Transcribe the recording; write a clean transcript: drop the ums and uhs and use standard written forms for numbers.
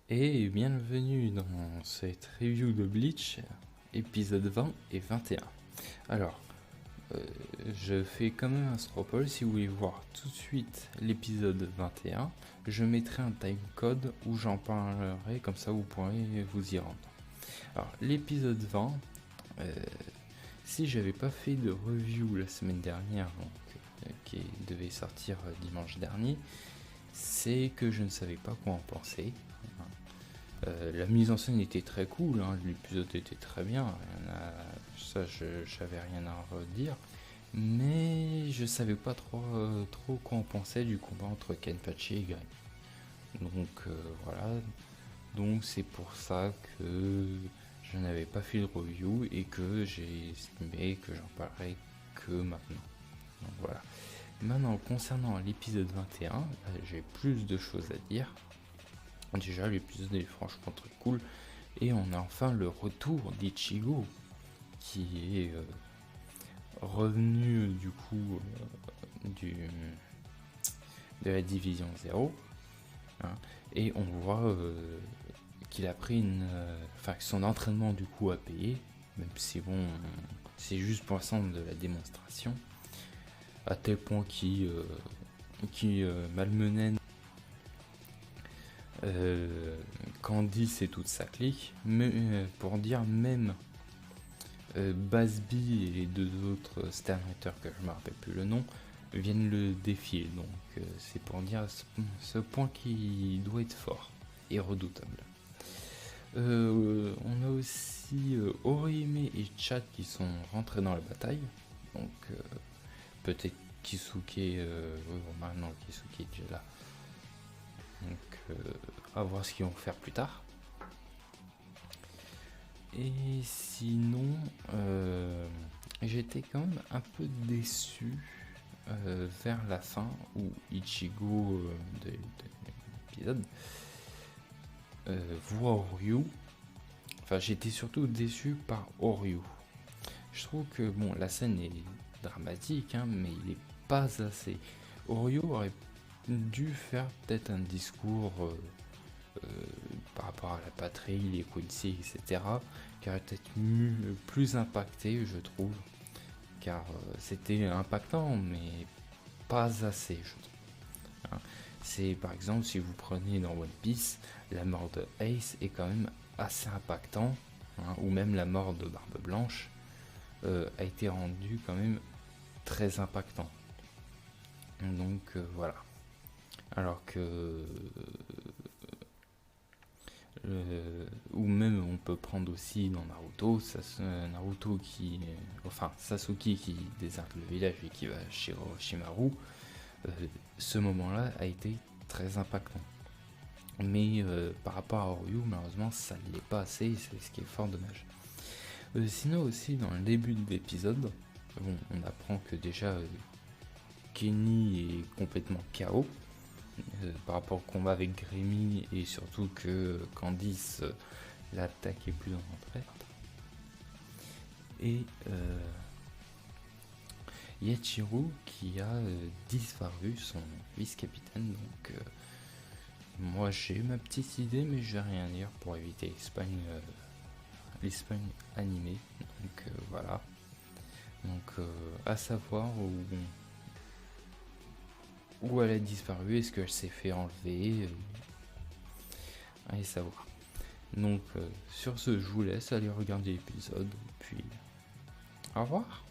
Et bienvenue dans cette review de Bleach, épisode 20 et 21. Alors, je fais quand même un stropole. Si vous voulez voir tout de suite l'épisode 21, je mettrai un timecode où j'en parlerai, comme ça vous pourrez vous y rendre. Alors, l'épisode 20, si j'avais pas fait de review la semaine dernière, donc, qui devait sortir dimanche dernier, c'est que je ne savais pas quoi en penser. La mise en scène était très cool, hein, l'épisode était très bien, j'avais rien à redire, mais je savais pas trop quoi en penser du combat entre Kenpachi et Grim. Donc voilà, donc c'est pour ça que je n'avais pas fait de review et que j'ai estimé que j'en parlerai que maintenant. Donc voilà. Maintenant, concernant l'épisode 21, j'ai plus de choses à dire. Déjà, l'épisode est franchement très cool. Et on a enfin le retour d'Ichigo, qui est revenu du coup de la division 0. Hein, et on voit qu'il a pris que son entraînement du coup a payé. Même si bon, c'est juste pour l'instant de la démonstration. À tel point qu'il malmenait Candice et toute sa clique, mais pour dire même Basby et les deux autres Sternritter que je me rappelle plus le nom viennent le défier, donc c'est pour dire ce point qui doit être fort et redoutable. On a aussi Orihime et Chad qui sont rentrés dans la bataille, donc peut-être Kisuke, maintenant Kisuke est déjà là. Donc à voir ce qu'ils vont faire plus tard. Et sinon, j'étais quand même un peu déçu vers la fin où Ichigo de l'épisode voit Oryu. Enfin, j'étais surtout déçu par Oryu. Je trouve que bon, la scène est dramatique, hein, mais il est pas assez. Oryu aurait dû faire peut-être un discours par rapport à la patrie, les Quincy, etc., qui aurait peut-être plus impacté, je trouve, car c'était impactant, mais pas assez, je trouve. Hein. C'est par exemple, si vous prenez dans One Piece, la mort de Ace est quand même assez impactant, hein, ou même la mort de Barbe Blanche a été rendue quand même très impactant. Donc voilà. Alors que ou même on peut prendre aussi dans Naruto, Sasuke qui déserte le village et qui va chez Orochimaru. Ce moment-là a été très impactant. Mais par rapport à Oryu, malheureusement, ça ne l'est pas assez, c'est ce qui est fort dommage. Sinon aussi, dans le début de l'épisode, on apprend que déjà Kenny est complètement KO. Par rapport au combat avec Grémy et surtout que Candice l'attaquait plus en retraite. Et Yachiru qui a disparu, son vice-capitaine. Donc moi j'ai ma petite idée, mais je vais rien dire pour éviter l'Espagne animée. Donc voilà. Donc à savoir où elle a disparu, est-ce qu'elle s'est fait enlever, allez savoir. Donc sur ce, je vous laisse aller regarder l'épisode, puis au revoir.